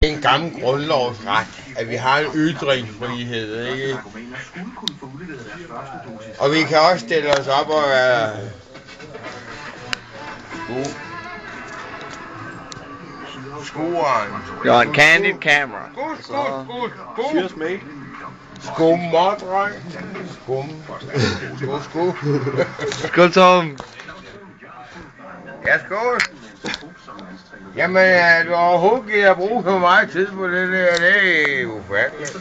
En gammel grundlovsret, at vi har en ytringsfrihed, ikke? Og vi kan også stille os op og være skueren. You're on candid camera. Skud. Cheers, mate. Skummerdreng. Skum. Skål, Tom. Ja, skål. Jamen, du har overhovedet givet at bruge så meget tid på det der, det er ufatteligt.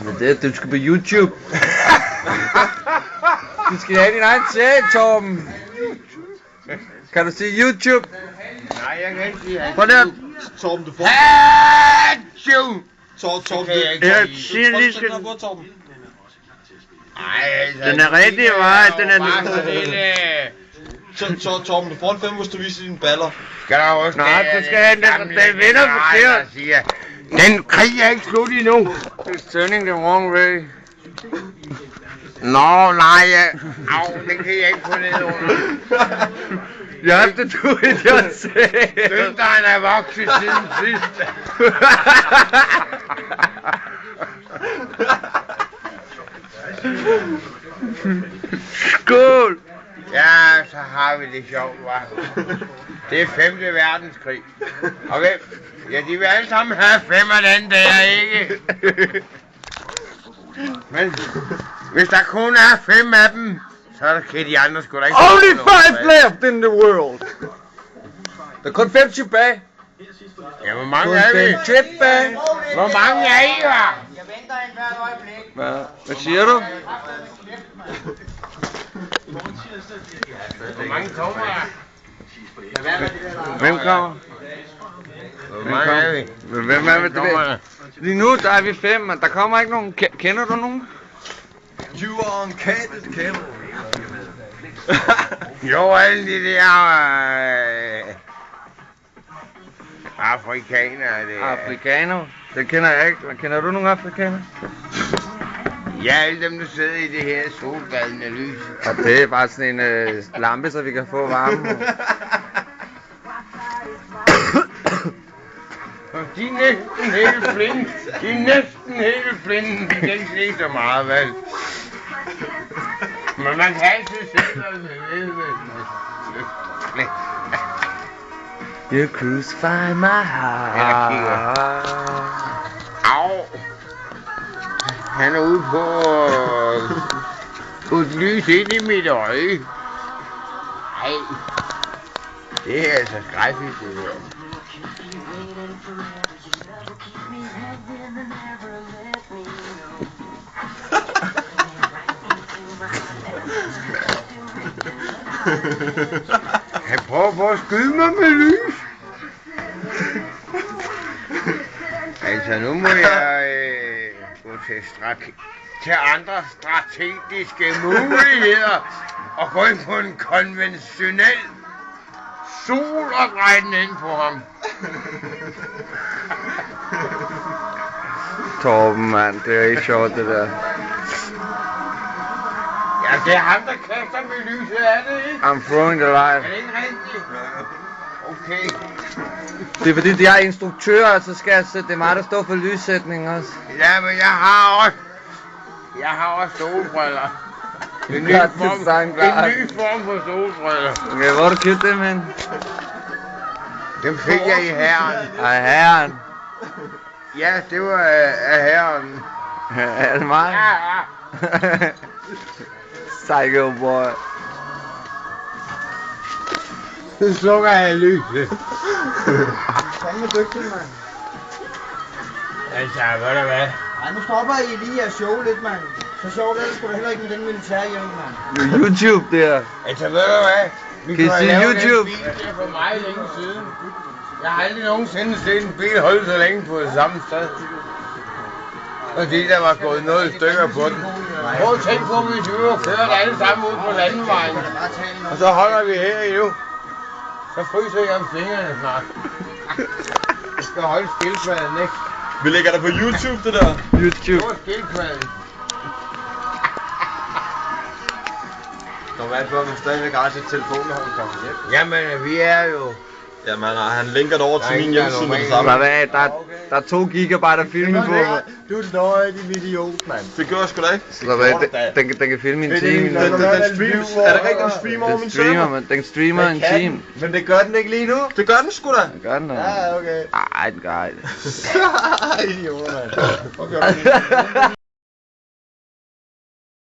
Men det, du skal på YouTube. Du skal have din egen serie, Torben. Kan du sige YouTube? Nej, jeg kan ikke sige han. Prøv der. Torben, du får... Hatsju! Torben, kan jeg ikke Jeg sige. siger lige skal... Torben. Ej, altså, Den er rigtig vej, den er... bare så lille. Så Torben, du får en 5, hvis du viser dine baller. Skal der også Nej, du skal have den vinder forkert. Den krig er ikke slut endnu. It's turning the wrong way. Nå, nej, den kan jeg ikke få ned under. You have to do it yourself. Sønderen er vokset siden sidst. Skål. Ja, så har vi det sjovt, hva'? Det er 5. verdenskrig. Okay, ja, de vil alle sammen have 5 af den der, ikke? Men hvis der kun er 5 af dem, så kan de andre sgu da ikke... Only 5 left in the world. Der er kun 5 tilbage. Ja, hvor mange er vi? Tilbage. Hvor mange er I, hva'? Jeg venter en hvert øjeblik. Hvad siger du? Hvor mange kommer der? Hvem kommer? Hvor mange er vi? Hvem er det? Lige nu der er vi 5, men der kommer ikke nogen. Kender du nogen? You are on candid camera. Jo, alle de der... afrikanere, det er... Afrikaner? Det kender jeg ikke. Kender du nogen afrikaner? Ja, alle dem, der sidder i det her solbadende lys. Og det er bare sådan en lampe, så vi kan få varme. De er næsten helt blinde. De er næsten helt blinde. De kan ikke se så meget, vel? Men man kan altid se noget med det. You crucify my heart. Au! Han er ude på et lys ind i mit øje. Ej. Det er altså skrækkeligt, det her. Han prøver på at skyde mig med lys. Altså nu må jeg gå til andre strategiske muligheder og gå ind på en konventionel sol og dreje den ind på ham. Torben, mand, det er ikke sjovt det der. Ja, det er ham, der kaster med lyset, er det ikke? I'm throwing the Er light. det ikke rigtigt? Okay. Det er fordi, de er instruktører, så skal jeg sætte, det er mig, der står for lyssætning også. Ja, men jeg har også solbriller. En ny form for solbriller. Okay, hvor har du købt det, mand? Dem fik jeg i herren. Ej, herren. Ja, det var af herren. Er det mig? Ja. Psycho boy. Så slukker jeg lyset. Fandme dygtig, mand. Altså, ved du hvad? Ej, nu stopper I lige at show lidt, mand. Så sjovt er det sgu da heller ikke med den militærhjelm, mand. Det er YouTube, der. Altså, ved du hvad? Vi Kan I kunne se have lavet YouTube? den bil der for meget længe siden. Jeg har aldrig nogensinde set en bil holde så længe på det samme sted. Fordi der var gået noget i stykker på den. Prøv at tænke på, hvis vi var kørt alle sammen ud på landevejen. Og så holder vi her endnu. Så fryser jeg om fingrene snart. Jeg skal holde skildpadden, ikke? Vi lægger dig på YouTube, det der. YouTube. Hvor er skildpadden? Nå, hvad er det, man stadigvæk har til telefonen, når hun kommer hjem? Jamen, vi er jo Jamen, han linker det over til min hjemmeside med det samme. Der er 2 gigabyte af filmen på. Du er nøje, din idiot, mand. Det gør jeg sgu da ikke. Den kan filme i en time. Den streams. Er det rigtigt, den streamer over min server? Den streamer en time. Men det gør den ikke lige nu. Det gør den sgu da. Den gør den da. Ja, okay. Ej, den gør ej. Idioter, mand.